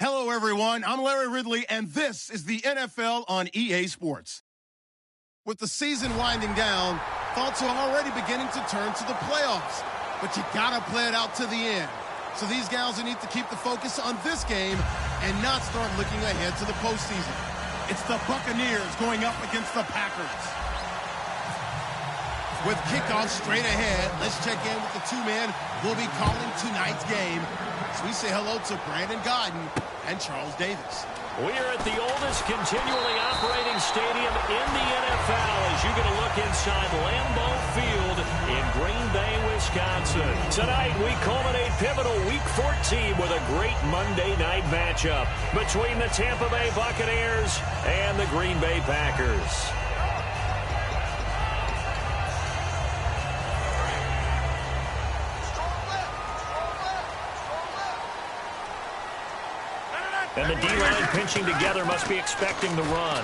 Hello, everyone. I'm Larry Ridley, and this is the NFL on EA Sports. With the season winding down, thoughts are already beginning to turn to the playoffs. But you gotta play it out to the end. So these guys will need to keep the focus on this game and not start looking ahead to the postseason. It's the Buccaneers going up against the Packers. With kickoff straight ahead, let's check in with the two men who'll be calling tonight's game. So we say hello to Brandon Godden and Charles Davis. We are at the oldest continually operating stadium in the NFL as you get a look inside Lambeau Field in Green Bay, Wisconsin. Tonight, we culminate pivotal Week 14 with a great Monday night matchup between the Tampa Bay Buccaneers and the Green Bay Packers. And the D-line pinching together must be expecting the run.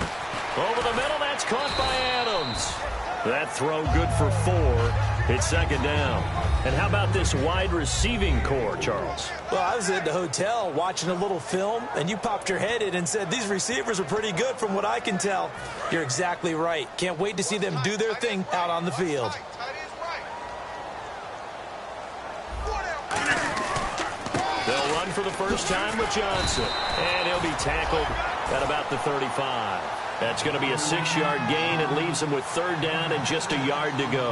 Over the middle, that's caught by Adams. That throw good for 4. It's second down. And how about this wide receiving core, Charles? Well, I was at the hotel watching a little film, and you popped your head in and said, these receivers are pretty good from what I can tell. You're exactly right. Can't wait to see them do their thing out on the field. They'll run for the first time with Johnson. And he'll be tackled at about the 35. That's going to be a 6-yard gain. It leaves him with third down and just a yard to go.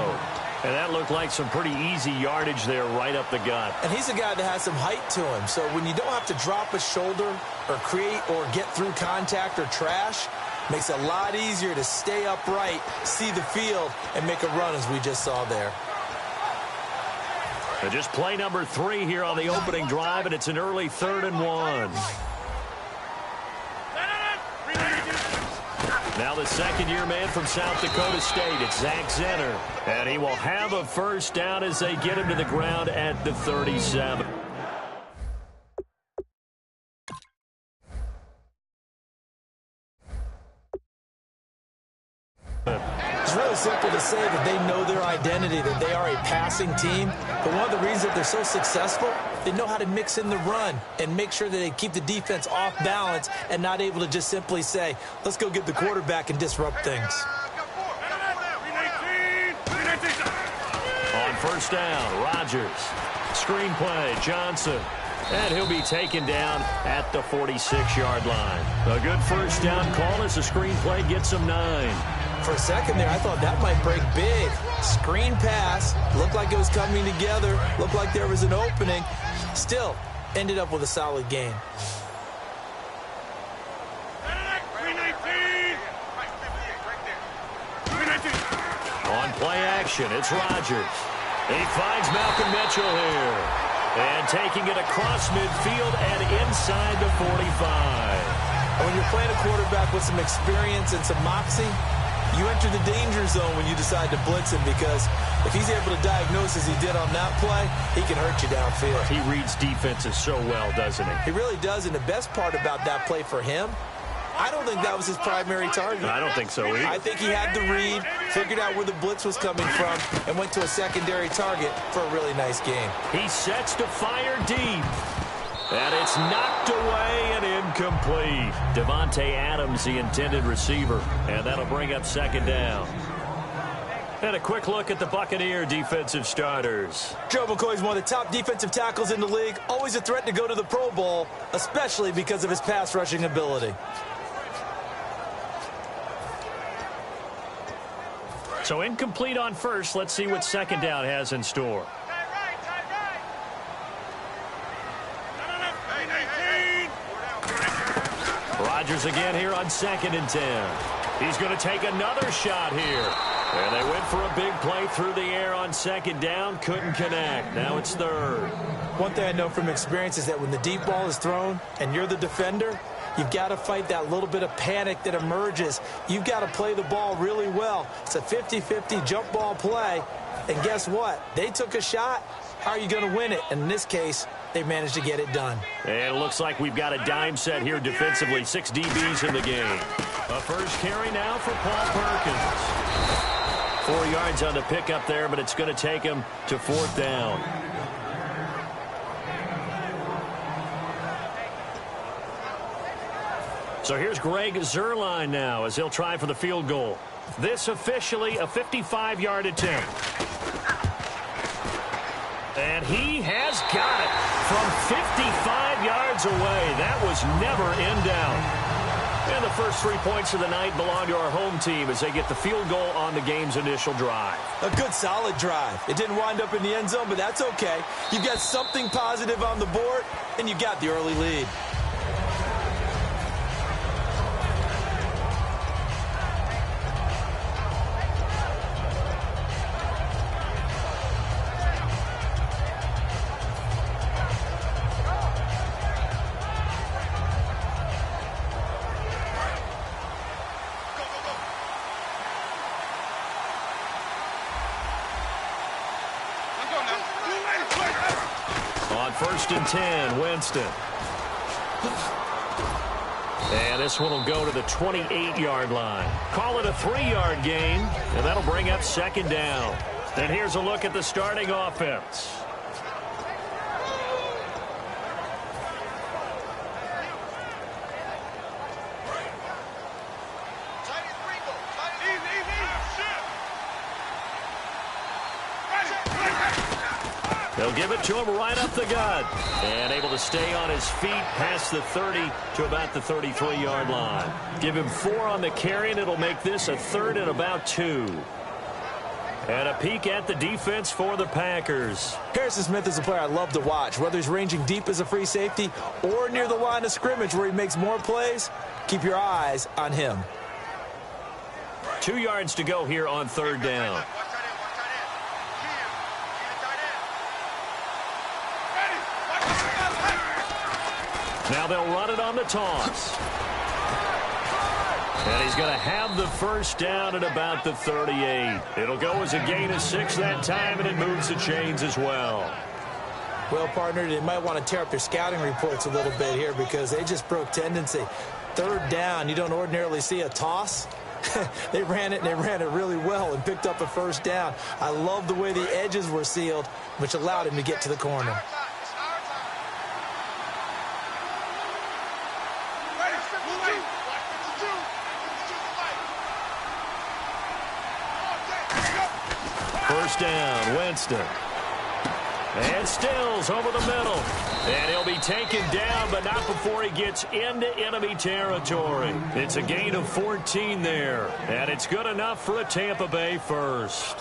And that looked like some pretty easy yardage there right up the gut. And he's a guy that has some height to him. So when you don't have to drop a shoulder or create or get through contact or trash, makes it a lot easier to stay upright, see the field, and make a run as we just saw there. And just play number 3 here on the opening drive, and it's an early 3rd and 1. Now the second-year man from South Dakota State, it's Zach Zenner. And he will have a first down as they get him to the ground at the 37. It's really simple to say that they know their identity, that they are a passing team. But one of the reasons that they're so successful, they know how to mix in the run and make sure that they keep the defense off balance and not able to just simply say, let's go get the quarterback and disrupt things. On first down, Rodgers. Screen play, Johnson. And he'll be taken down at the 46-yard line. A good first down call as the screen play gets him 9. For a second there, I thought that might break big. Screen pass, looked like it was coming together, looked like there was an opening. Still, ended up with a solid game. On play action, it's Rodgers. He finds Malcolm Mitchell here. And taking it across midfield and inside the 45. When you're playing a quarterback with some experience and some moxie, you enter the danger zone when you decide to blitz him, because if he's able to diagnose as he did on that play, he can hurt you downfield. He reads defenses so well, doesn't he? He really does, and the best part about that play for him, I don't think that was his primary target. I don't think so either. I think he had the read, figured out where the blitz was coming from, and went to a secondary target for a really nice game. He sets to fire deep. And it's knocked away and incomplete. Devontae Adams, the intended receiver. And that'll bring up second down. And a quick look at the Buccaneer defensive starters. Joe McCoy's one of the top defensive tackles in the league. Always a threat to go to the Pro Bowl, especially because of his pass rushing ability. So incomplete on first. Let's see what second down has in store. Rodgers again here on 2nd and 10. He's going to take another shot here. And they went for a big play through the air on second down. Couldn't connect. Now it's 3rd. One thing I know from experience is that when the deep ball is thrown and you're the defender, you've got to fight that little bit of panic that emerges. You've got to play the ball really well. It's a 50-50 jump ball play. And guess what? They took a shot. How are you going to win it? And in this case, they managed to get it done. And it looks like we've got a dime set here defensively. 6 DBs in the game. A first carry now for Paul Perkins. 4 yards on the pickup there, but it's going to take him to 4th down. So here's Greg Zuerlein now as he'll try for the field goal. This officially a 55-yard attempt. And he has got it from 55 yards away. That was never in doubt. And the first 3 points of the night belong to our home team as they get the field goal on the game's initial drive. A good, solid drive. It didn't wind up in the end zone, but that's okay. You've got something positive on the board, and you got the early lead. First and 10, Winston. And this one will go to the 28-yard line. Call it a 3-yard gain, and that'll bring up second down. And here's a look at the starting offense. They'll give it to him right up the gut. And able to stay on his feet past the 30 to about the 33-yard line. Give him 4 on the carry, and it'll make this a 3rd and about 2. And a peek at the defense for the Packers. Harrison Smith is a player I love to watch. Whether he's ranging deep as a free safety or near the line of scrimmage where he makes more plays, keep your eyes on him. 2 yards to go here on 3rd down. Now they'll run it on the toss. And he's going to have the first down at about the 38. It'll go as a gain of 6 that time, and it moves the chains as well. Well, partner, they might want to tear up their scouting reports a little bit here because they just broke tendency. 3rd down, you don't ordinarily see a toss. They ran it, and they ran it really well and picked up a first down. I love the way the edges were sealed, which allowed him to get to the corner. First down, Winston. And Stills over the middle. And he'll be taken down, but not before he gets into enemy territory. It's a gain of 14 there. And it's good enough for a Tampa Bay first.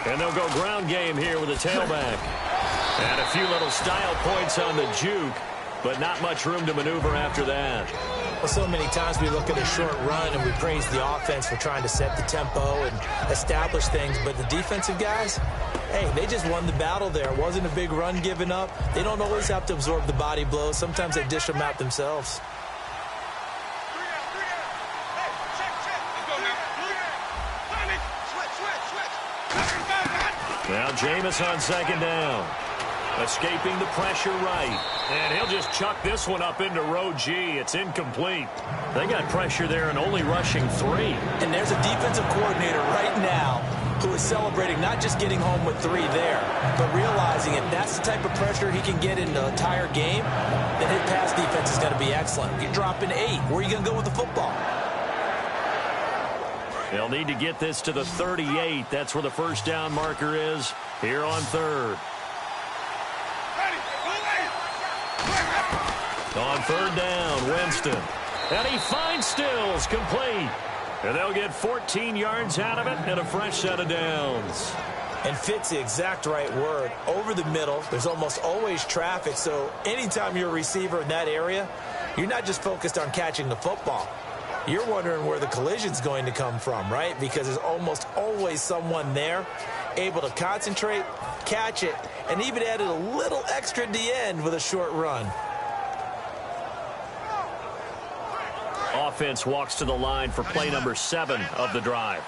And they'll go ground game here with a tailback. And a few little style points on the juke, but not much room to maneuver after that. Well, so many times we look at a short run and we praise the offense for trying to set the tempo and establish things, but the defensive guys, hey, they just won the battle there. It wasn't a big run given up. They don't always have to absorb the body blows. Sometimes they dish them out themselves. Now Jameis on second down. Escaping the pressure right. And he'll just chuck this one up into row G. It's incomplete. They got pressure there and only rushing 3. And there's a defensive coordinator right now who is celebrating not just getting home with 3 there, but realizing if that's the type of pressure he can get in the entire game, then his pass defense is going to be excellent. You're dropping 8. Where are you going to go with the football? They'll need to get this to the 38. That's where the first down marker is here on 3rd. On 3rd down, Winston. And he finds Stills complete. And they'll get 14 yards out of it and a fresh set of downs. And fit's the exact right word. Over the middle, there's almost always traffic. So anytime you're a receiver in that area, you're not just focused on catching the football. you're wondering where the collision's going to come from, right? Because there's almost always someone there able to concentrate, catch it, and even added a little extra at the end with a short run. Offense walks to the line for play number 7 of the drive.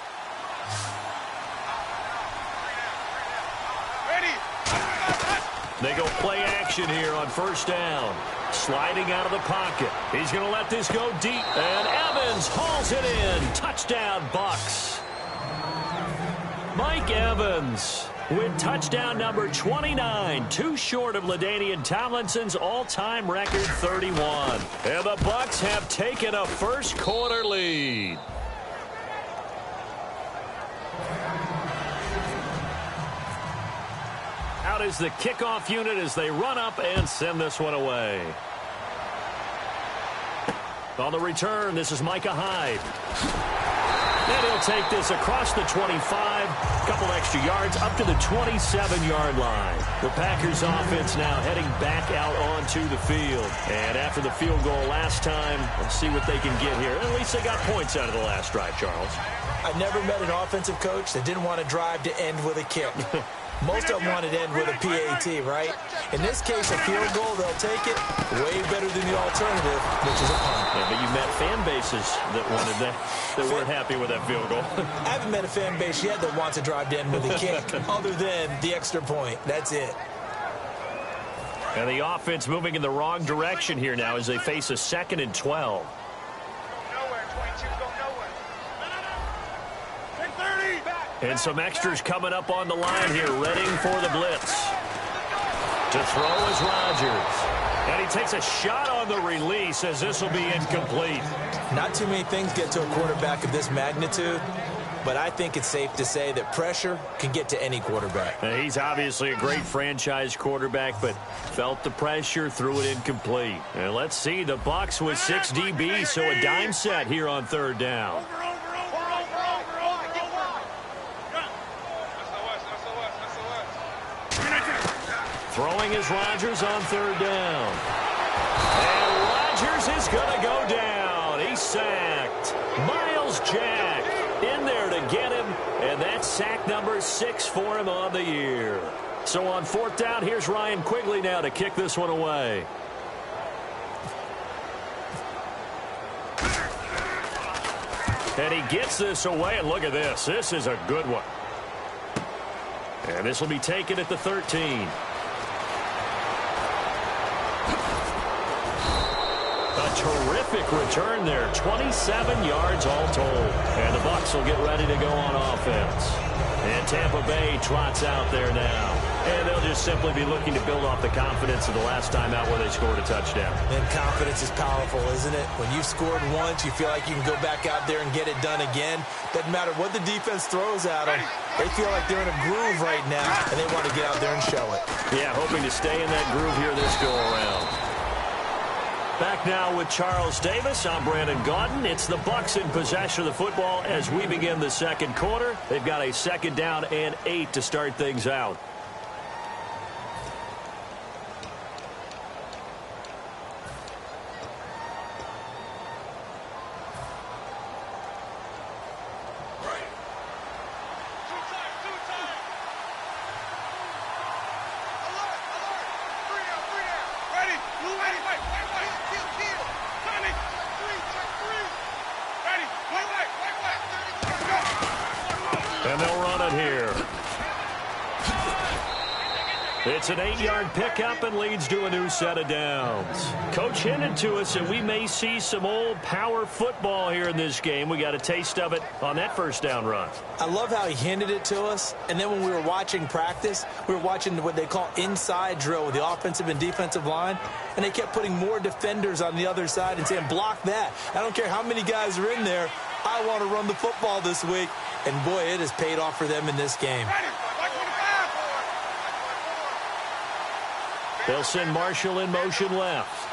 They go play action here on first down. Sliding out of the pocket. He's going to let this go deep. And Evans hauls it in. Touchdown, Bucs. Mike Evans with touchdown number 29. Too short of LaDainian Tomlinson's all-time record 31. And the Bucs have taken a first-quarter lead. Out is the kickoff unit as they run up and send this one away. On the return, this is Micah Hyde. And he'll take this across the 25, a couple extra yards, up to the 27-yard line. The Packers offense now heading back out onto the field. And after the field goal last time, let's see what they can get here. At least they got points out of the last drive, Charles. I've never met an offensive coach that didn't want to drive to end with a kick. Most of them want to end with a PAT, right? In this case, a field goal, they'll take it way better than the alternative, which is a punt. Yeah, but you met fan bases that wanted that weren't happy with that field goal. I haven't met a fan base yet that wants to drive to end with a kick other than the extra point. That's it. And the offense moving in the wrong direction here now as they face a 2nd and 12. And some extras coming up on the line here, readying for the blitz. To throw is Rodgers. And he takes a shot on the release as this will be incomplete. Not too many things get to a quarterback of this magnitude, but I think it's safe to say that pressure can get to any quarterback. He's obviously a great franchise quarterback, but felt the pressure, threw it incomplete. And let's see, the Bucs with 6 DBs, so a dime set here on 3rd down. Throwing is Rodgers on 3rd down. And Rodgers is going to go down. He's sacked. Miles Jack in there to get him. And that's sack number 6 for him on the year. So on 4th down, here's Ryan Quigley now to kick this one away. And he gets this away, and look at this. This is a good one. And this will be taken at the 13. A terrific return there. 27 yards all told. And the Bucs will get ready to go on offense. And Tampa Bay trots out there now. And they'll just simply be looking to build off the confidence of the last time out where they scored a touchdown. And confidence is powerful, isn't it? When you've scored once, you feel like you can go back out there and get it done again. Doesn't matter what the defense throws at them. They feel like they're in a groove right now, and they want to get out there and show it. Yeah, hoping to stay in that groove here this go-around. Back now with Charles Davis. I'm Brandon Gaudin. It's the Bucs in possession of the football as we begin the 2nd quarter. They've got a 2nd down and 8 to start things out. And they'll run it here. It's an 8-yard pickup and leads to a new set of downs. Coach hinted to us that we may see some old power football here in this game. We got a taste of it on that 1st down run. I love how he hinted it to us. And then when we were watching practice, we were watching what they call inside drill with the offensive and defensive line. And they kept putting more defenders on the other side and saying, block that. I don't care how many guys are in there. I want to run the football this week. And, boy, it has paid off for them in this game. They'll send Marshall in motion left.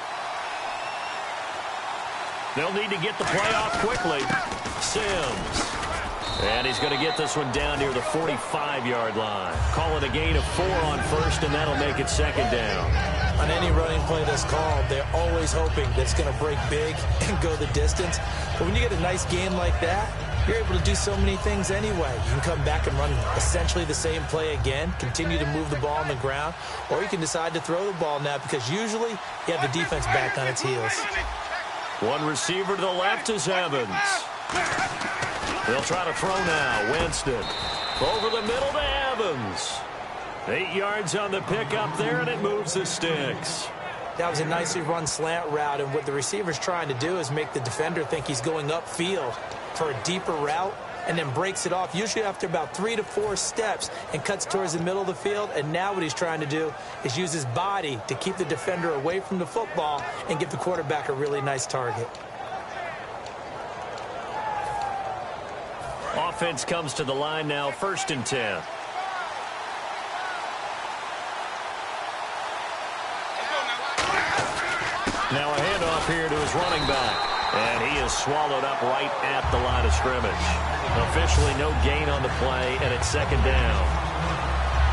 They'll need to get the play off quickly. Sims. And he's going to get this one down near the 45-yard line. Call it a gain of 4 on first, and that'll make it second down. On any running play that's called, they're always hoping that it's going to break big and go the distance. But when you get a nice gain like that, you're able to do so many things anyway. You can come back and run essentially the same play again, continue to move the ball on the ground, or you can decide to throw the ball now because usually you have the defense back on its heels. One receiver to the left is Evans. They'll try to throw now. Winston over the middle to Evans. 8 yards on the pickup there, and it moves the sticks. That was a nicely run slant route, and what the receiver's trying to do is make the defender think he's going upfield for a deeper route and then breaks it off, usually after about 3 to 4 steps, and cuts towards the middle of the field. And now what he's trying to do is use his body to keep the defender away from the football and give the quarterback a really nice target. Offense comes to the line now, 1st and 10. Now a handoff here to his running back. And he is swallowed up right at the line of scrimmage. Officially no gain on the play, and it's second down.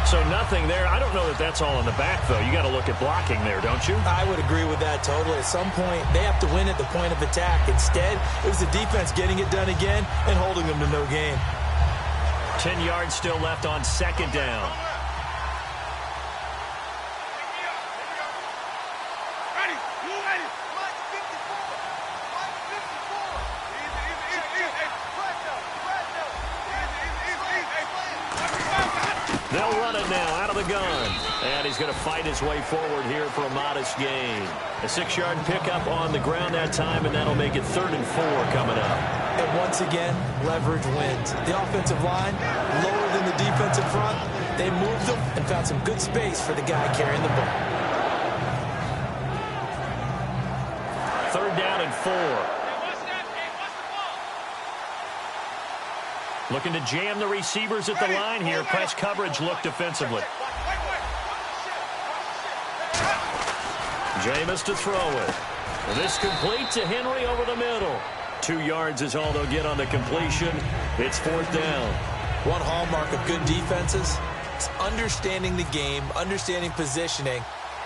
So nothing there. I don't know that that's all in the back, though. You got to look at blocking there, don't you? I would agree with that totally. At some point, they have to win at the point of attack. Instead, it was the defense getting it done again and holding them to no gain. 10 yards still left on second down. They'll run it now out of the gun. And he's going to fight his way forward here for a modest gain. A 6-yard pickup on the ground that time, and that'll make it 3rd and 4 coming up. And once again, leverage wins. The offensive line, lower than the defensive front. They moved them and found some good space for the guy carrying the ball. 3rd down and 4. Looking to jam the receivers at the line here. Press coverage look defensively. Jameis to throw it. And this complete to Henry over the middle. 2 yards is all they'll get on the completion. It's 4th down. One hallmark of good defenses is understanding the game, understanding positioning,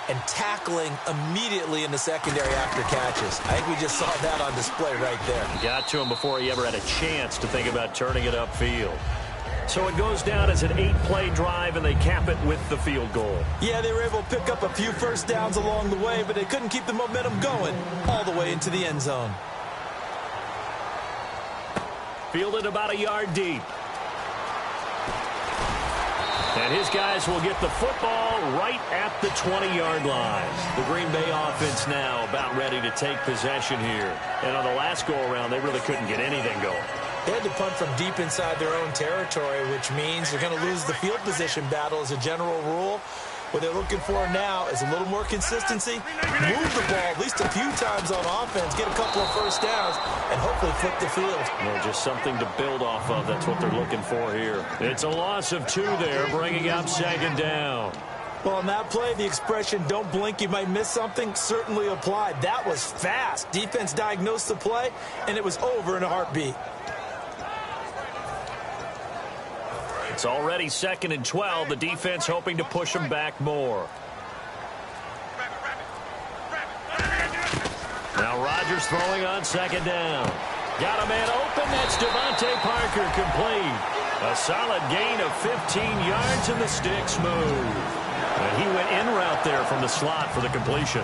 and tackling immediately in the secondary after catches. I think we just saw that on display right there. Got to him before he ever had a chance to think about turning it upfield. So it goes down as an 8-play drive, and they cap it with the field goal. Yeah, they were able to pick up a few first downs along the way, but they couldn't keep the momentum going all the way into the end zone. Fielded about a yard deep. And his guys will get the football right at the 20-yard line. The Green Bay offense now about ready to take possession here. And on the last go-around, they really couldn't get anything going. They had to punt from deep inside their own territory, which means they're going to lose the field position battle as a general rule. What they're looking for now is a little more consistency, move the ball at least a few times on offense, get a couple of first downs, and hopefully flip the field. Well, just something to build off of. That's what they're looking for here. It's a loss of 2 there, bringing up second down. Well, on that play, the expression, don't blink, you might miss something, certainly applied. That was fast. Defense diagnosed the play, and it was over in a heartbeat. It's already 2nd and 12. The defense hoping to push them back more. Now Rodgers throwing on second down. Got a man open. That's Devontae Parker complete. A solid gain of 15 yards, and the sticks move. And he went in route there from the slot for the completion.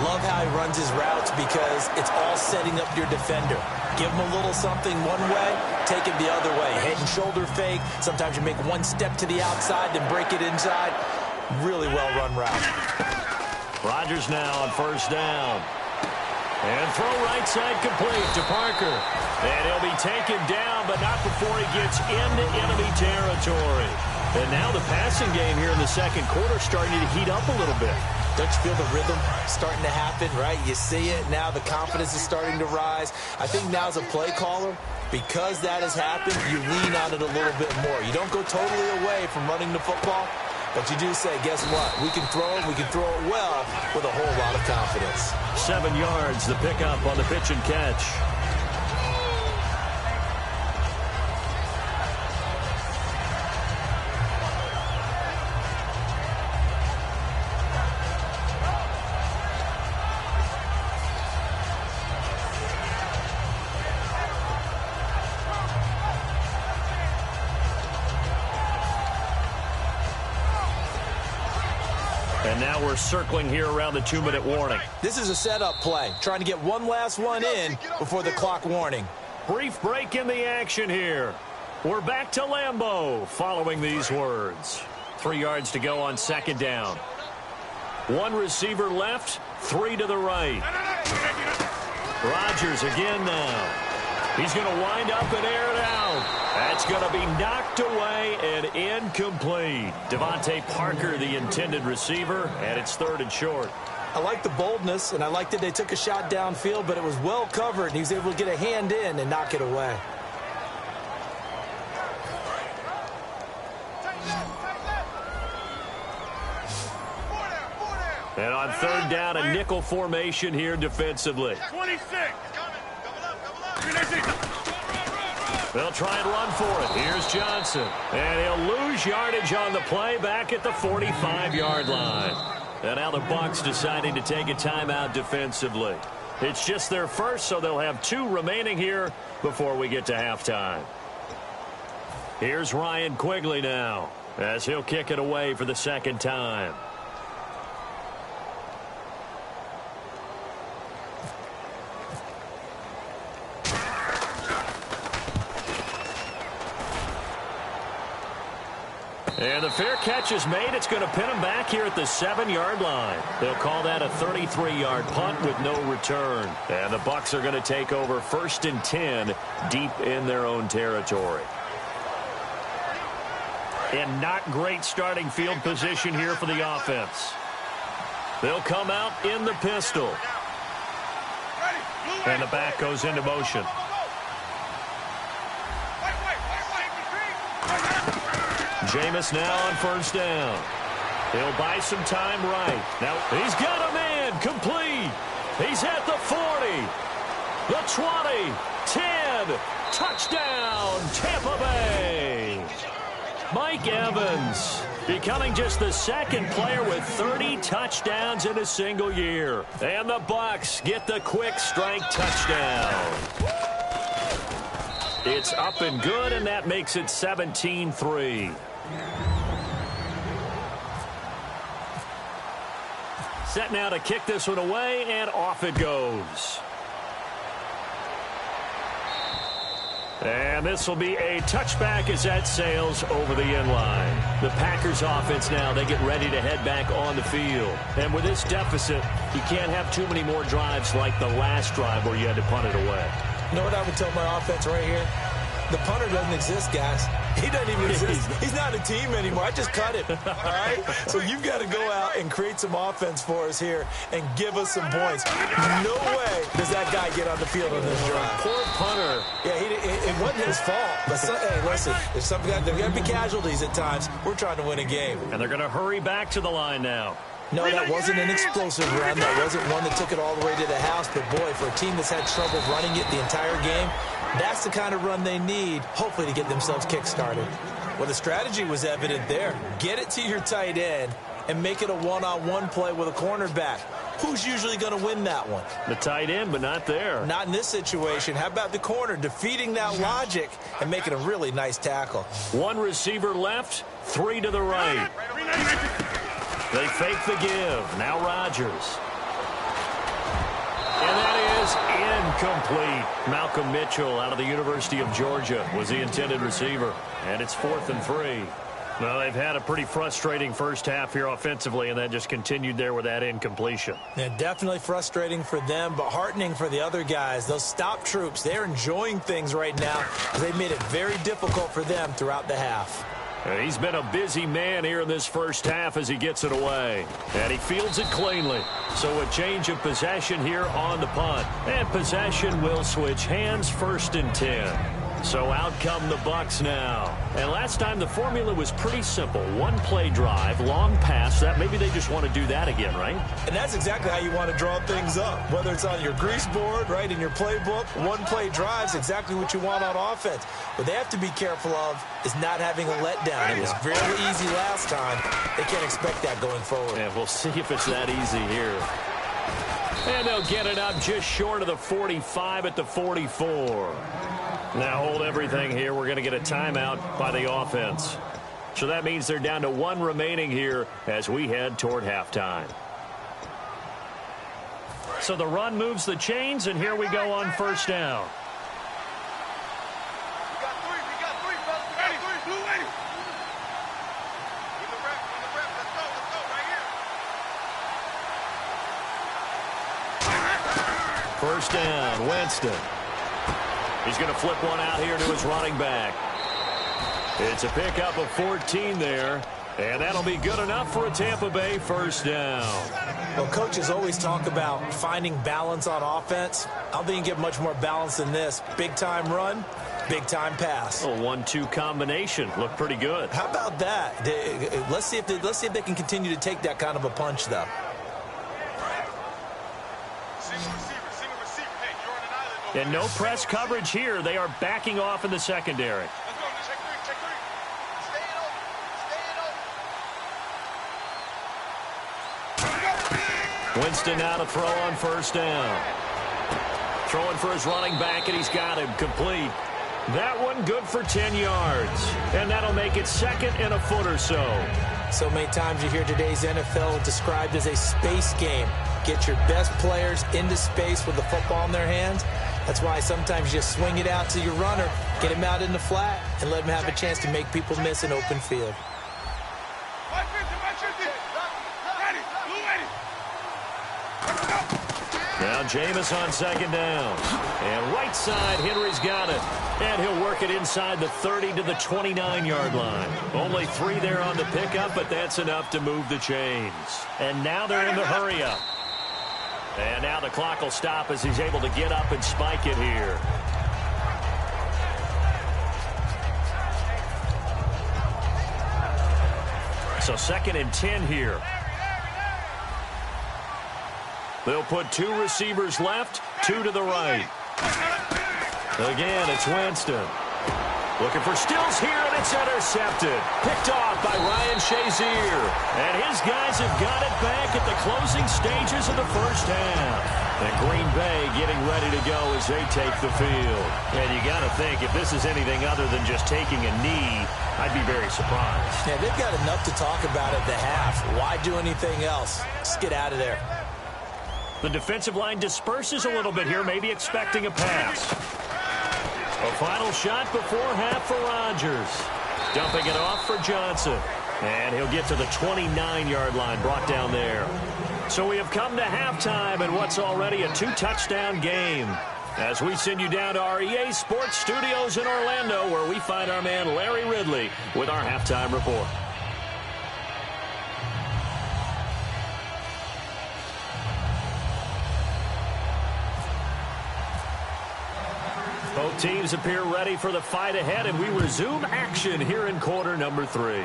Love how he runs his routes because it's all setting up your defender. Give him a little something one way, take it the other way. Head and shoulder fake. Sometimes you make one step to the outside, then break it inside. Really well run route. Rodgers now on first down. And throw right side complete to Parker. And he'll be taken down, but not before he gets into enemy territory. And now the passing game here in the second quarter starting to heat up a little bit. Don't you feel the rhythm starting to happen, right? You see it. Now the confidence is starting to rise. I think now as a play caller, because that has happened, you lean on it a little bit more. You don't go totally away from running the football, but you do say, guess what? We can throw it. We can throw it well with a whole lot of confidence. 7 yards, the pickup on the pitch and catch. And now we're circling here around the 2-minute warning. This is a setup play, trying to get one last one in before the clock warning. Brief break in the action here. We're back to Lambeau following these words. 3 yards to go on second down. One receiver left, 3 to the right. Rodgers again now. He's going to wind up and air it out. That's going to be knocked away and incomplete. Devontae Parker, the intended receiver, and it's 3rd and short. I like the boldness, and I like that they took a shot downfield, but it was well covered, and he was able to get a hand in and knock it away. And on 3rd down, a nickel formation here defensively. 26. They'll try and run for it. Here's Johnson. And he'll lose yardage on the play back at the 45-yard line. And now the Bucs deciding to take a timeout defensively. It's just their first, so they'll have 2 remaining here before we get to halftime. Here's Ryan Quigley now as he'll kick it away for the 2nd time. And the fair catch is made. It's going to pin him back here at the 7-yard line. They'll call that a 33-yard punt with no return. And the Bucs are going to take over 1st and 10 deep in their own territory. And not great starting field position here for the offense. They'll come out in the pistol. And the back goes into motion. Jameis now on 1st down. He'll buy some time right. Now he's got a man complete. He's at the 40, the 20, 10. Touchdown, Tampa Bay. Mike Evans becoming just the 2nd player with 30 touchdowns in a single year. And the Bucs get the quick strike touchdown. It's up and good, and that makes it 17-3. Set now to kick this one away, and off it goes. And this will be a touchback as that sails over the end line. The Packers offense now, they get ready to head back on the field. And with this deficit, you can't have too many more drives like the last drive where you had to punt it away. You know what I would tell my offense right here? The punter doesn't exist, guys. He doesn't even exist. He's not a team anymore. I just cut him. All right? So you've got to go out and create some offense for us here and give us some points. No way does that guy get on the field on this drive. Poor punter. Yeah, it wasn't his fault. But hey, listen, there's got to be casualties at times. We're trying to win a game. And they're going to hurry back to the line now. No, that wasn't an explosive run. That wasn't one that took it all the way to the house. But, boy, for a team that's had trouble running it the entire game, that's the kind of run they need, hopefully, to get themselves kick-started. Well, the strategy was evident there. Get it to your tight end and make it a one-on-one play with a cornerback. Who's usually going to win that one? The tight end, but not there. Not in this situation. How about the corner defeating that logic and making a really nice tackle? One receiver left, 3 to the right. They fake the give. Now Rodgers. And that is incomplete. Malcolm Mitchell out of the University of Georgia was the intended receiver. And it's 4th and 3. Well, they've had a pretty frustrating first half here offensively, and then just continued there with that incompletion. Yeah, definitely frustrating for them, but heartening for the other guys. Those stop troops, they're enjoying things right now. They've made it very difficult for them throughout the half. He's been a busy man here in this first half as he gets it away. And he fields it cleanly. So a change of possession here on the punt. And possession will switch hands, 1st and 10. So out come the Bucs now. And last time the formula was pretty simple. One play drive, long pass. That maybe they just want to do that again, right? And that's exactly how you want to draw things up. Whether it's on your grease board, right, in your playbook, one play drive is exactly what you want on offense. What they have to be careful of is not having a letdown. It was very easy last time. They can't expect that going forward. Yeah, we'll see if it's that easy here. And they'll get it up just short of the 45 at the 44. Now hold everything here. We're going to get a timeout by the offense. So that means they're down to 1 remaining here as we head toward halftime. So the run moves the chains, and here we go on first down. First down, Winston. He's going to flip one out here to his running back. It's a pickup of 14 there, and that'll be good enough for a Tampa Bay first down. Well, coaches always talk about finding balance on offense. I don't think you get much more balance than this. Big-time run, big-time pass. A 1-2 combination. Looked pretty good. How about that? Let's see if they can continue to take that kind of a punch, though. And no press coverage here. They are backing off in the secondary. Winston now to throw on first down. Throwing for his running back, and he's got him complete. That one good for 10 yards. And that'll make it second and a foot or so. So many times you hear today's NFL described as a space game. Get your best players into space with the football in their hands. That's why sometimes you just swing it out to your runner, get him out in the flat, and let him have a chance to make people miss an open field. Now Jameis on second down. And right side, Henry's got it. And he'll work it inside the 30 to the 29-yard line. Only 3 there on the pickup, but that's enough to move the chains. And now they're in the hurry-up. And now the clock will stop as he's able to get up and spike it here. So second and 10 here. They'll put 2 receivers left, 2 to the right. Again, it's Winston. Looking for Stills here, and it's intercepted. Picked off by Ryan Shazier. And his guys have got it back at the closing stages of the first half. And Green Bay getting ready to go as they take the field. And you got to think, if this is anything other than just taking a knee, I'd be very surprised. Yeah, they've got enough to talk about at the half. Why do anything else? Just get out of there. The defensive line disperses a little bit here, maybe expecting a pass. A final shot before half for Rodgers. Dumping it off for Johnson. And he'll get to the 29-yard line, brought down there. So we have come to halftime in what's already a 2-touchdown game. As we send you down to our EA Sports Studios in Orlando, where we find our man Larry Ridley with our halftime report. Both teams appear ready for the fight ahead, and we resume action here in quarter number 3.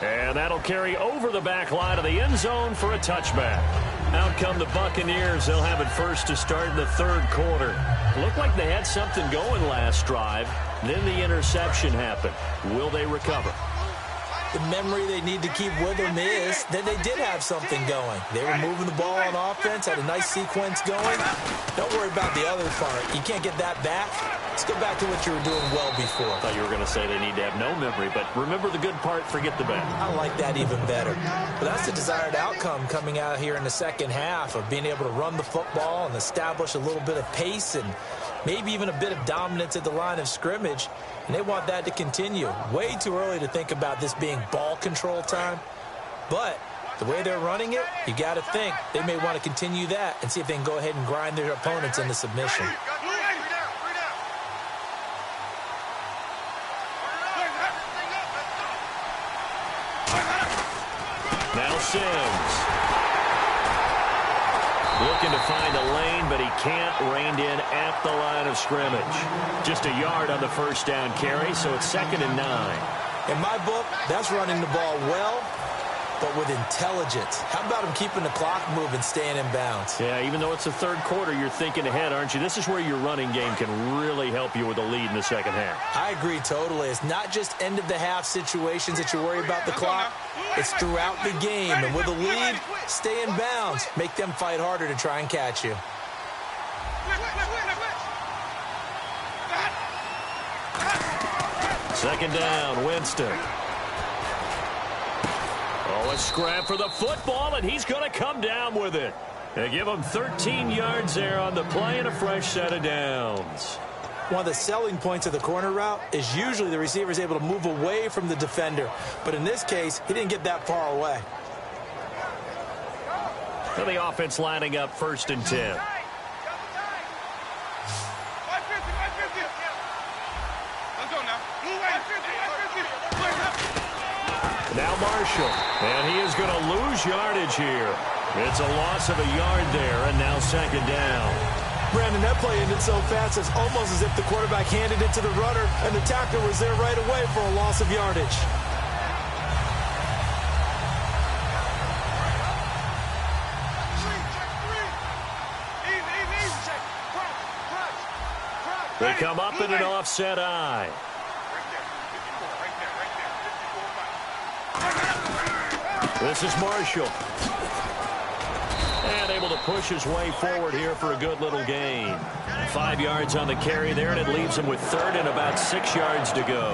And that'll carry over the back line of the end zone for a touchback. Out come the Buccaneers. They'll have it first to start in the third quarter. Looked like they had something going last drive. Then the interception happened. Will they recover? The memory they need to keep with them is that they did have something going. They were moving the ball on offense, had a nice sequence going. Don't worry about the other part. You can't get that back. Let's go back to what you were doing well before. I thought you were going to say they need to have no memory, but remember the good part, forget the bad. I like that even better. But that's the desired outcome coming out here in the second half of being able to run the football and establish a little bit of pace and maybe even a bit of dominance at the line of scrimmage. And they want that to continue. Way too early to think about this being ball control time. But the way they're running it, you got to think they may want to continue that and see if they can go ahead and grind their opponents into submission. Now Sims. Looking to find a lane, but he can't. Reined in at the line of scrimmage. Just a yard on the first down carry, so it's 2nd and 9. In my book, that's running the ball well, but with intelligence. How about him keeping the clock moving, staying in bounds? Yeah, even though it's the third quarter, you're thinking ahead, aren't you? This is where your running game can really help you with a lead in the second half. I agree totally. It's not just end-of-the-half situations that you worry about the clock. It's throughout the game. And with a lead, stay in bounds. Make them fight harder to try and catch you. Second down, Winston. Oh, a scrap for the football, and he's going to come down with it. They give him 13 yards there on the play and a fresh set of downs. One of the selling points of the corner route is usually the receiver is able to move away from the defender. But in this case, he didn't get that far away. So the offense lining up 1st and 10. Now Marshall, and he is going to lose yardage here. It's a loss of a yard there, and now 2nd down. Brandon, that play ended so fast, it's almost as if the quarterback handed it to the runner, and the tackler was there right away for a loss of yardage. They come up in an offset eye. This is Marshall. And able to push his way forward here for a good little gain. 5 yards on the carry there, and it leaves him with 3rd and about 6 yards to go.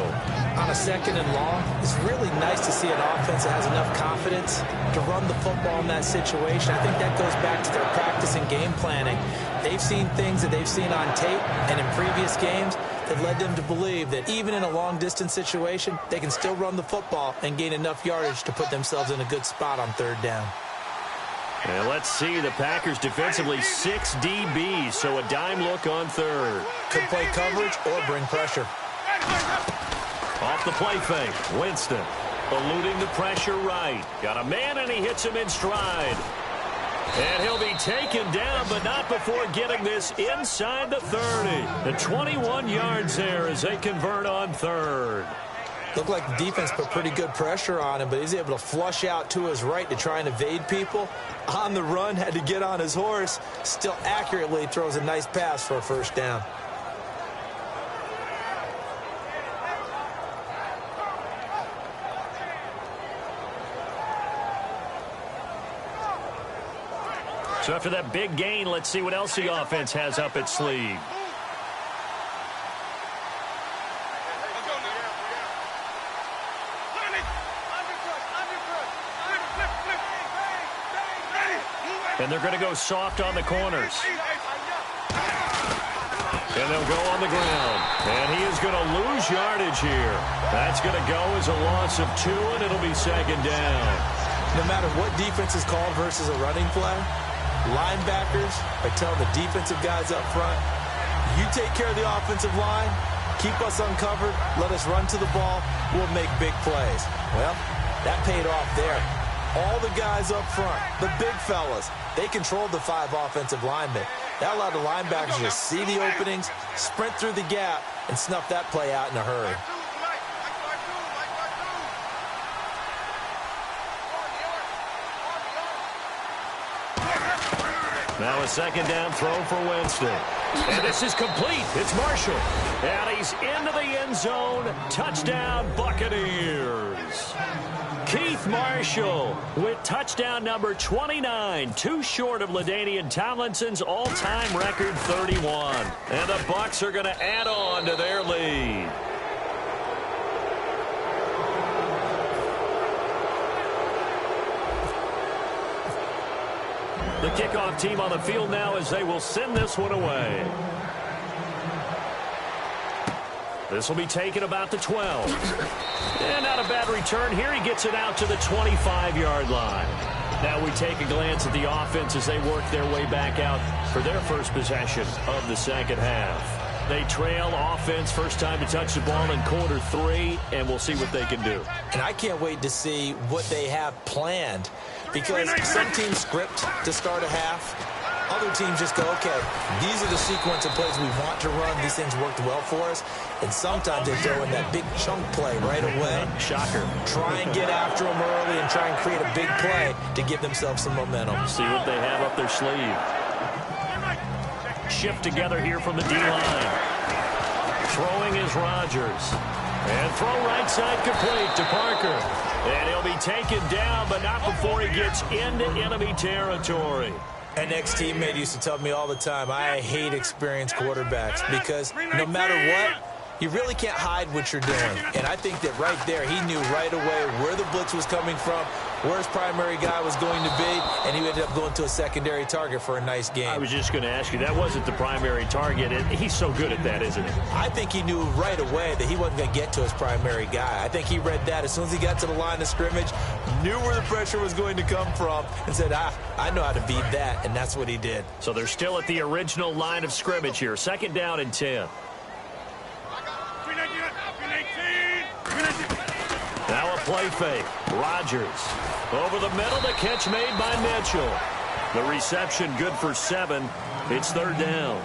On a 2nd and long, it's really nice to see an offense that has enough confidence to run the football in that situation. I think that goes back to their practice and game planning. They've seen things that they've seen on tape and in previous games that led them to believe that even in a long-distance situation, they can still run the football and gain enough yardage to put themselves in a good spot on 3rd down. And let's see, the Packers defensively 6 DBs, so a dime look on 3rd. Could play coverage or bring pressure. Off the play fake, Winston eluding the pressure right. Got a man, and he hits him in stride. And he'll be taken down, but not before getting this inside the 30. The 21 yards there as they convert on 3rd. Looked like the defense put pretty good pressure on him, but he's able to flush out to his right to try and evade people. On the run, had to get on his horse. Still accurately throws a nice pass for a 1st down. So after that big gain, let's see what else the offense has up its sleeve. And they're going to go soft on the corners. And they'll go on the ground. And he is going to lose yardage here. That's going to go as a loss of 2, and it'll be 2nd down. No matter what defense is called versus a running play, linebackers are telling the defensive guys up front, you take care of the offensive line, keep us uncovered, let us run to the ball, we'll make big plays. Well, that paid off there. All the guys up front, the big fellas, they controlled the 5 offensive linemen. That allowed the linebackers to see the openings, sprint through the gap, and snuff that play out in a hurry. Now a 2nd down throw for Winston. And this is complete. It's Marshall. And he's into the end zone. Touchdown, Buccaneers. Keith Marshall with touchdown number 29, 2 short of LaDainian Tomlinson's all-time record 31. And the Bucs are going to add on to their lead. The kickoff team on the field now as they will send this one away. This will be taken about the 12. And not a bad return here. He gets it out to the 25-yard line. Now we take a glance at the offense as they work their way back out for their first possession of the 2nd half. They trail offense, first time to touch the ball in quarter 3, and we'll see what they can do. And I can't wait to see what they have planned, because some teams script to start a half. Other teams just go, okay, these are the sequence of plays we want to run. These things worked well for us. And sometimes they throw in that big chunk play right away. Shocker. Try and get after them early and try and create a big play to give themselves some momentum. See what they have up their sleeve. Shift together here from the D-line. Throwing is Rodgers. And throw right side complete to Parker. And he'll be taken down, but not before he gets into enemy territory. An ex-teammate used to tell me all the time, I hate experienced quarterbacks because no matter what, You really can't hide what you're doing. And I think that right there, he knew right away where the blitz was coming from, where his primary guy was going to be, and he ended up going to a secondary target for a nice game. I was just going to ask you, that wasn't the primary target. He's so good at that, isn't he? I think he knew right away that he wasn't going to get to his primary guy. I think he read that as soon as he got to the line of scrimmage, knew where the pressure was going to come from, and said, I know how to beat that, and that's what he did. So they're still at the original line of scrimmage here. 2nd down and 10. Now a play fake. Rodgers. Over the middle, the catch made by Mitchell. The reception good for 7. It's 3rd down.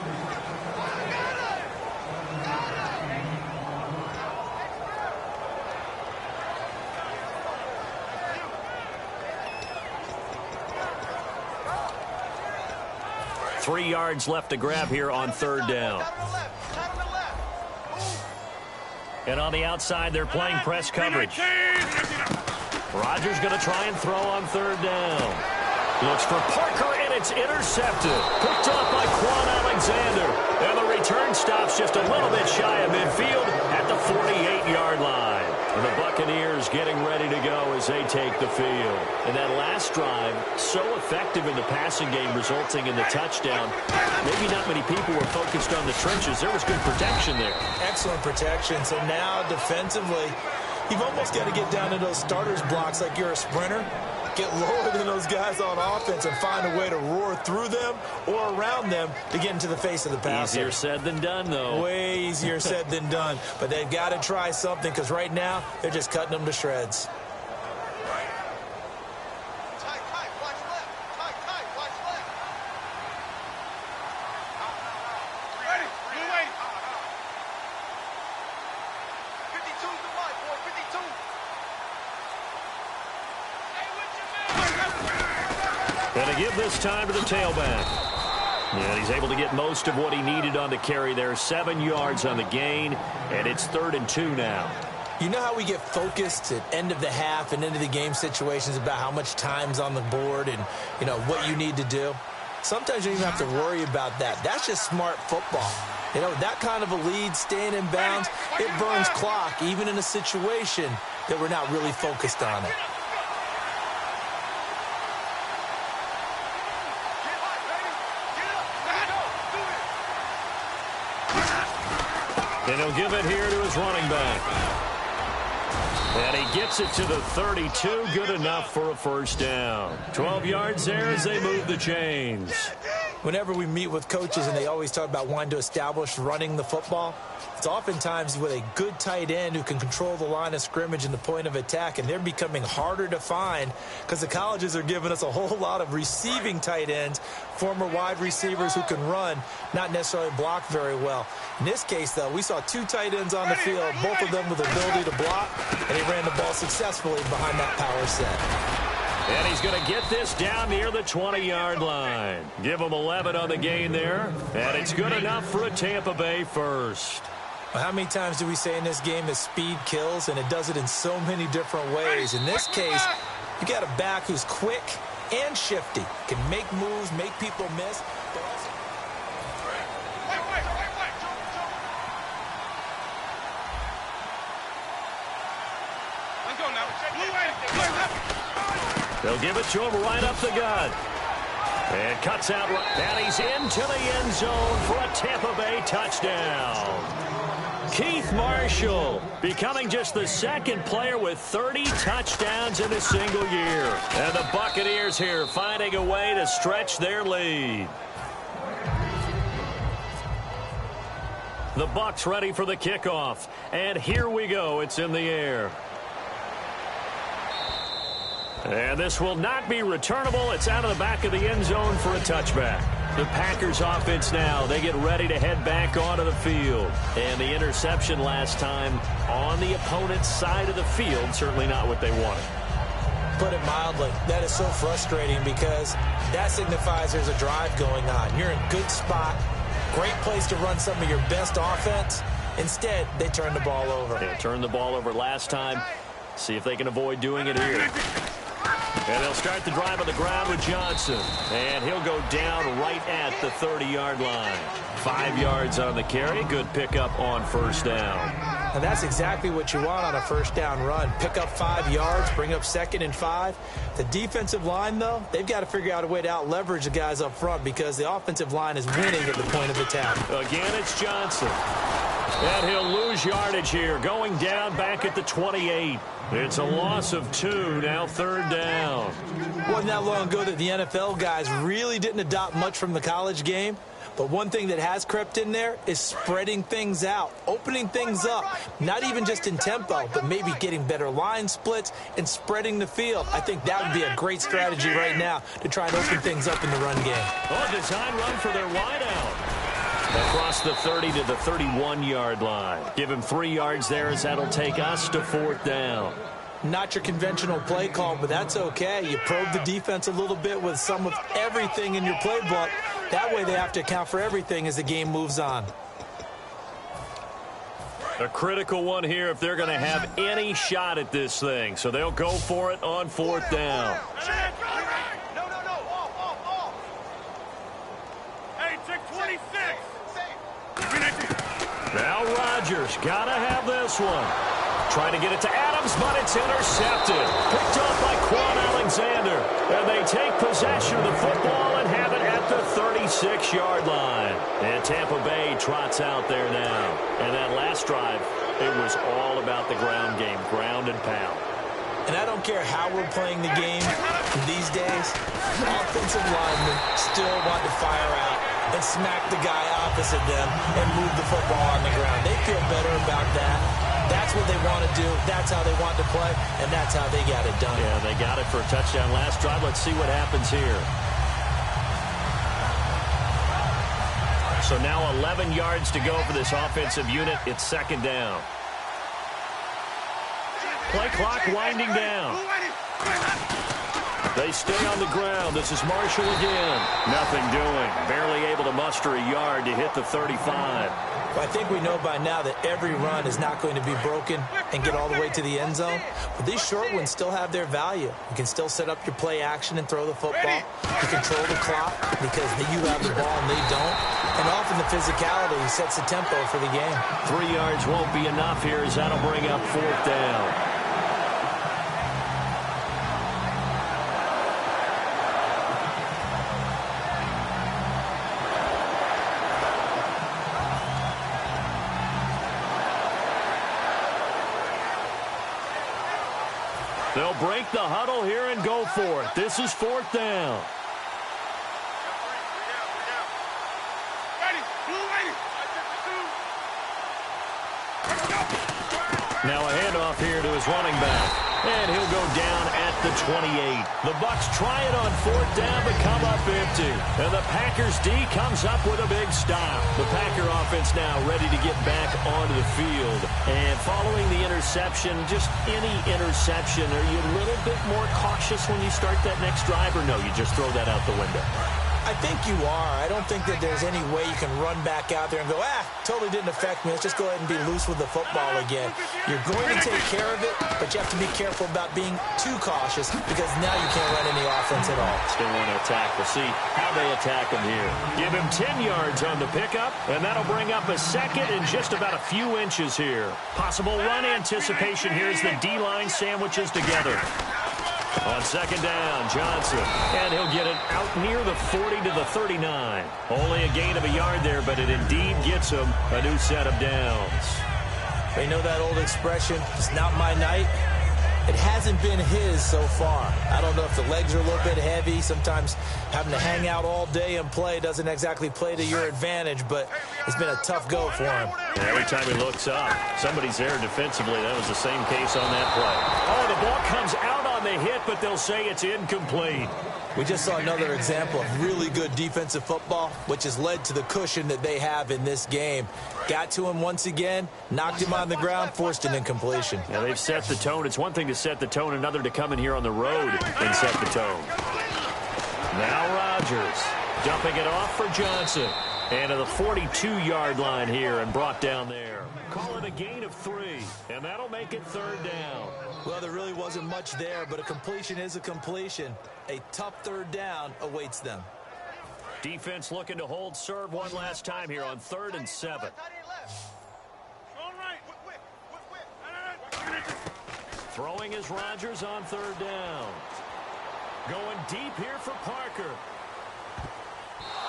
Three yards left to grab here on 3rd down. And on the outside, they're playing press coverage. Rodgers going to try and throw on 3rd down. Looks for Parker, and it's intercepted. Picked off by Quan Alexander. And the return stops just a little bit shy of midfield at the 48-yard line. And the Buccaneers getting ready to go as they take the field. And that last drive, so effective in the passing game, resulting in the touchdown. Maybe not many people were focused on the trenches. There was good protection there. Excellent protection. So now defensively, you've almost got to get down to those starters blocks like you're a sprinter. Get lower than those guys on offense and find a way to roar through them or around them to get into the face of the passer. Easier said than done, though. Way easier said than done. But they've got to try something because right now they're just cutting them to shreds. And to give this time to the tailback. And he's able to get most of what he needed on the carry there. 7 yards on the gain, and it's 3rd and 2 now. You know how we get focused at end of the half and end of the game situations about how much time's on the board and, you know, what you need to do? Sometimes you don't even have to worry about that. That's just smart football. You know, that kind of a lead, staying in bounds, it burns clock, even in a situation that we're not really focused on it. And he'll give it here to his running back. And he gets it to the 32. Good enough for a 1st down. 12 yards there as they move the chains. Whenever we meet with coaches and they always talk about wanting to establish running the football, it's oftentimes with a good tight end who can control the line of scrimmage and the point of attack, and they're becoming harder to find because the colleges are giving us a whole lot of receiving tight ends, former wide receivers who can run, not necessarily block very well. In this case, though, we saw 2 tight ends on the field, both of them with the ability to block, and he ran the ball successfully behind that power set. And he's going to get this down near the 20-yard line. Give him 11 on the gain there, and it's good enough for a Tampa Bay 1st. Well, how many times do we say in this game that speed kills, and it does it in so many different ways? In this case, you got a back who's quick and shifty, can make moves, make people miss, but also... Let's go now. They'll give it to him right up the gut. And cuts out, and he's into the end zone for a Tampa Bay touchdown. Keith Marshall becoming just the 2nd player with 30 touchdowns in a single year. And the Buccaneers here finding a way to stretch their lead. The Bucs ready for the kickoff. And here we go. It's in the air. And this will not be returnable. It's out of the back of the end zone for a touchback. The Packers offense now, they get ready to head back onto the field. And the interception last time on the opponent's side of the field, certainly not what they wanted. Put it mildly, that is so frustrating because that signifies there's a drive going on. You're in a good spot, great place to run some of your best offense. Instead, they turn the ball over. They turned the ball over last time. See if they can avoid doing it here. And they'll start the drive on the ground with Johnson. And he'll go down right at the 30-yard line. 5 yards on the carry. Good pickup on first down. And that's exactly what you want on a first down run. Pick up 5 yards, bring up 2nd and 5. The defensive line, though, they've got to figure out a way to out-leverage the guys up front because the offensive line is winning at the point of attack. Again, it's Johnson. And he'll lose yardage here, going down back at the 28. It's a loss of 2, now 3rd down. Wasn't that long ago that the NFL guys really didn't adopt much from the college game. But one thing that has crept in there is spreading things out, opening things up, not even just in tempo, but maybe getting better line splits and spreading the field. I think that would be a great strategy right now to try and open things up in the run game. Oh, design run for their wideout. Across the 30 to the 31-yard line. Give him 3 yards there as that'll take us to 4th down. Not your conventional play call, but that's okay. You probe the defense a little bit with some of everything in your playbook. That way they have to account for everything as the game moves on. A critical one here if they're going to have any shot at this thing. So they'll go for it on 4th down. Hey, check 26. Now Rodgers got to have this one. Trying to get it to Adams, but it's intercepted. Picked off by Quan Alexander. And they take possession of the football and have it at the 36-yard line. And Tampa Bay trots out there now. And that last drive, it was all about the ground game, ground and pound. And I don't care how we're playing the game these days, offensive linemen still want to fire out and smack the guy opposite them and move the football on the ground. They feel better about that. That's what they want to do. That's how they want to play, and that's how they got it done. Yeah, they got it for a touchdown last drive. Let's see what happens here. So now 11 yards to go for this offensive unit. It's 2nd down. Play clock winding down. They stay on the ground. This is Marshall again. Nothing doing. Barely able to muster a yard to hit the 35. I think we know by now that every run is not going to be broken and get all the way to the end zone. But these short ones still have their value. You can still set up your play action and throw the football. You control the clock because you have the ball and they don't. And often the physicality sets the tempo for the game. 3 yards won't be enough here as that'll bring up 4th down. They'll break the huddle here and go for it. This is 4th down. Now a handoff here to his running back. And he'll go down at the 28. The Bucs try it on 4th down but come up empty. And the Packers D comes up with a big stop. The Packer offense now ready to get back onto the field. And following the interception, just any interception, are you a little bit more cautious when you start that next drive, or no, you just throw that out the window? I think you are. I don't think that there's any way you can run back out there and go, totally didn't affect me. Let's just go ahead and be loose with the football again. You're going to take care of it, but you have to be careful about being too cautious because now you can't run any offense at all. Still want to attack. We'll see how they attack him here. Give him 10 yards on the pickup, and that'll bring up a 2nd and just about a few inches here. Possible run anticipation here as the D-line sandwiches together. On 2nd down, Johnson, and he'll get it out near the 40 to the 39. Only a gain of a yard there, but it indeed gets him a new set of downs. They know that old expression, it's not my night. It hasn't been his so far. I don't know if the legs are a little bit heavy. Sometimes having to hang out all day and play doesn't exactly play to your advantage, but it's been a tough go for him. And every time he looks up, somebody's there defensively. That was the same case on that play. Oh, the ball comes out on the hit, but they'll say it's incomplete. We just saw another example of really good defensive football, which has led to the cushion that they have in this game. Got to him once again, knocked him on the ground, forced an incompletion. Yeah, they've set the tone. It's one thing to set the tone, another to come in here on the road and set the tone. Now Rodgers dumping it off for Johnson. And to the 42-yard line here and brought down there. Call it a gain of 3, and that'll make it 3rd down. Well, there really wasn't much there, but a completion is a completion. A tough 3rd down awaits them. Defense looking to hold serve one last time here on 3rd and 7. Throwing is Rodgers on 3rd down. Going deep here for Parker.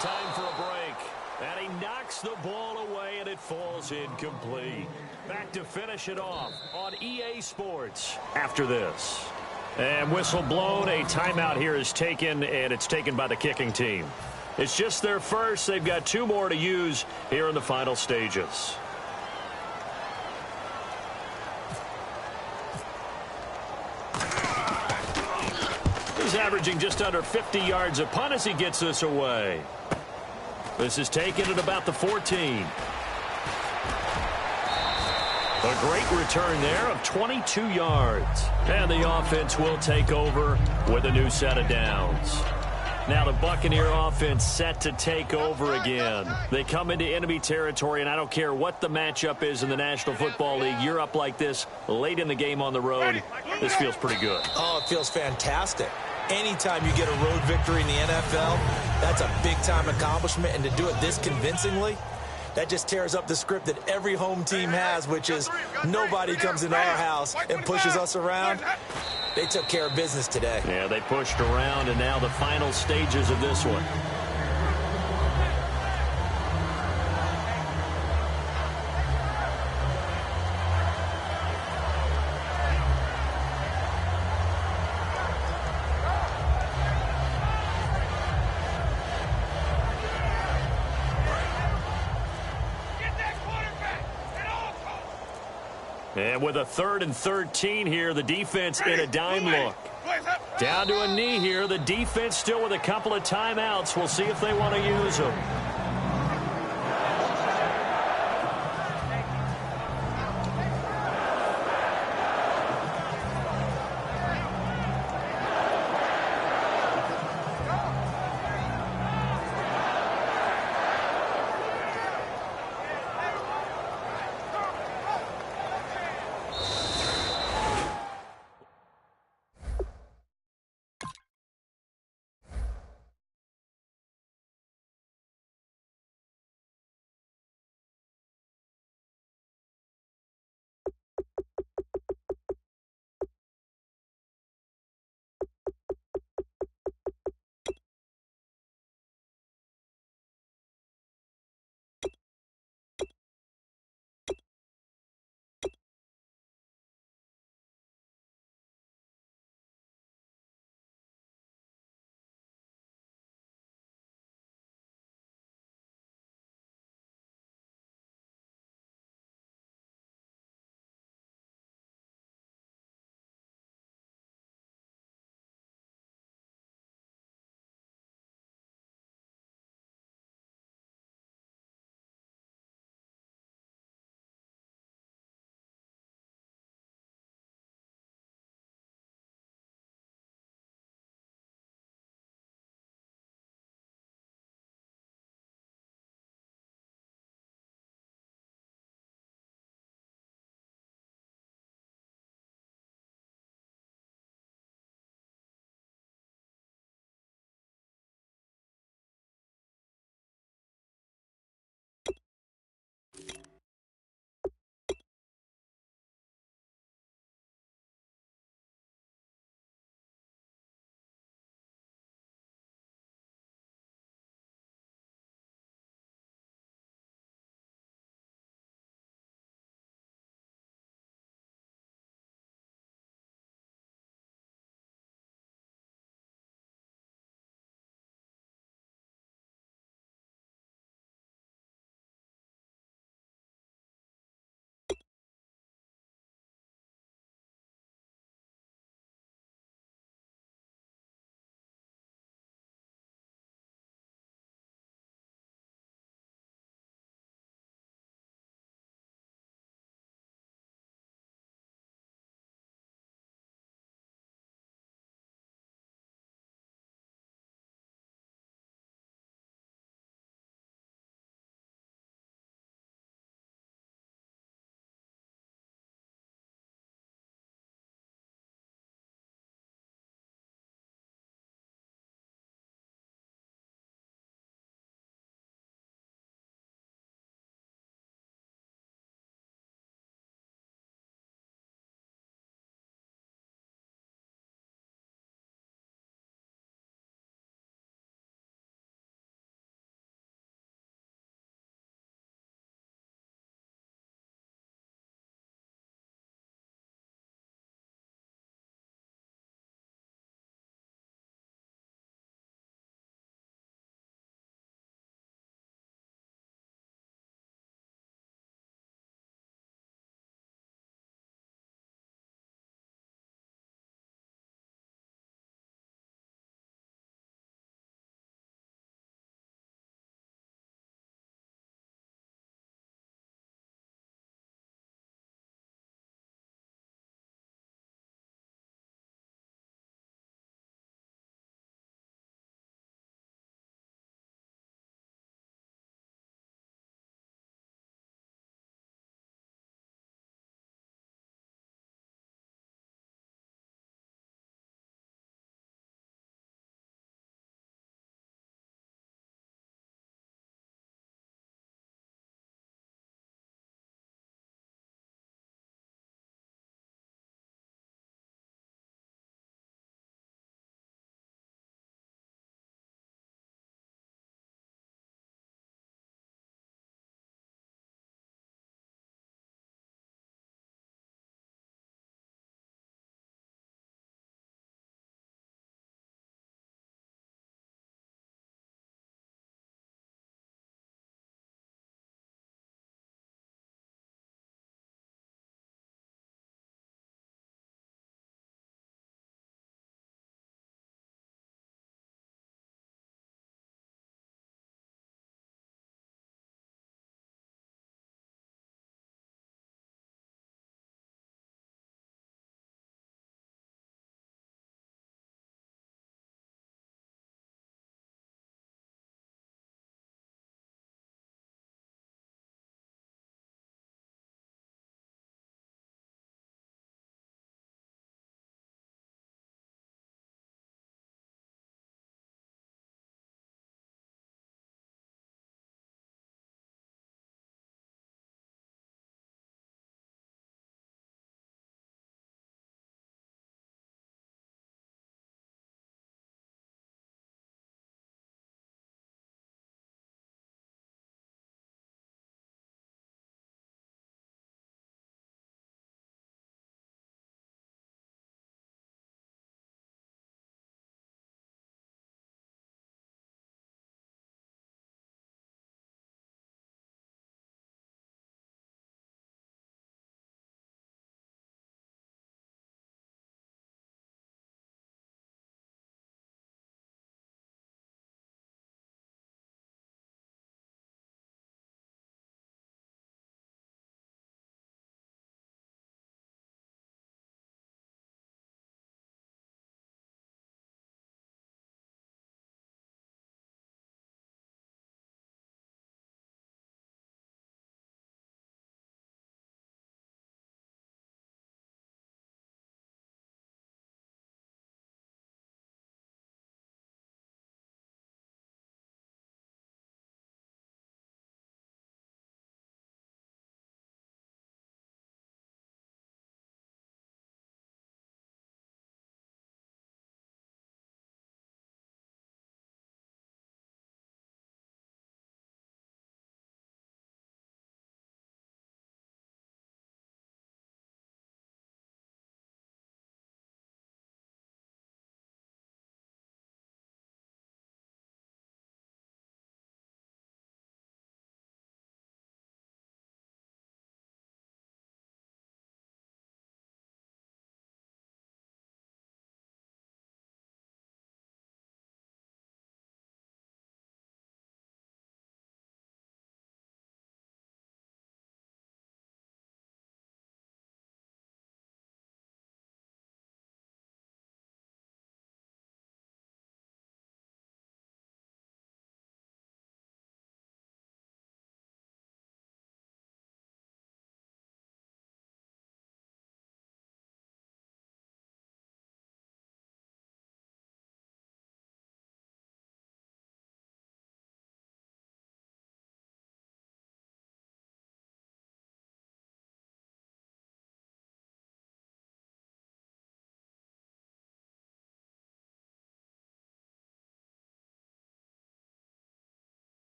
Time for a break. And he knocks the ball away, and it falls incomplete. Back to finish it off on EA Sports after this. And whistle blown. A timeout here is taken, and it's taken by the kicking team. It's just their first. They've got 2 more to use here in the final stages. He's averaging just under 50 yards a punt as he gets this away. This is taken at about the 14. A great return there of 22 yards. And the offense will take over with a new set of downs. Now the Buccaneer offense set to take over again. They come into enemy territory, and I don't care what the matchup is in the National Football League. You're up like this late in the game on the road. This feels pretty good. Oh, it feels fantastic. Anytime you get a road victory in the NFL, that's a big-time accomplishment. And to do it this convincingly, that just tears up the script that every home team has, which is nobody comes into our house and pushes us around. They took care of business today. Yeah, they pushed around, and now the final stages of this one. And with a 3rd and 13 here, the defense in a dime look. Down to a knee here. The defense still with a couple of timeouts. We'll see if they want to use them.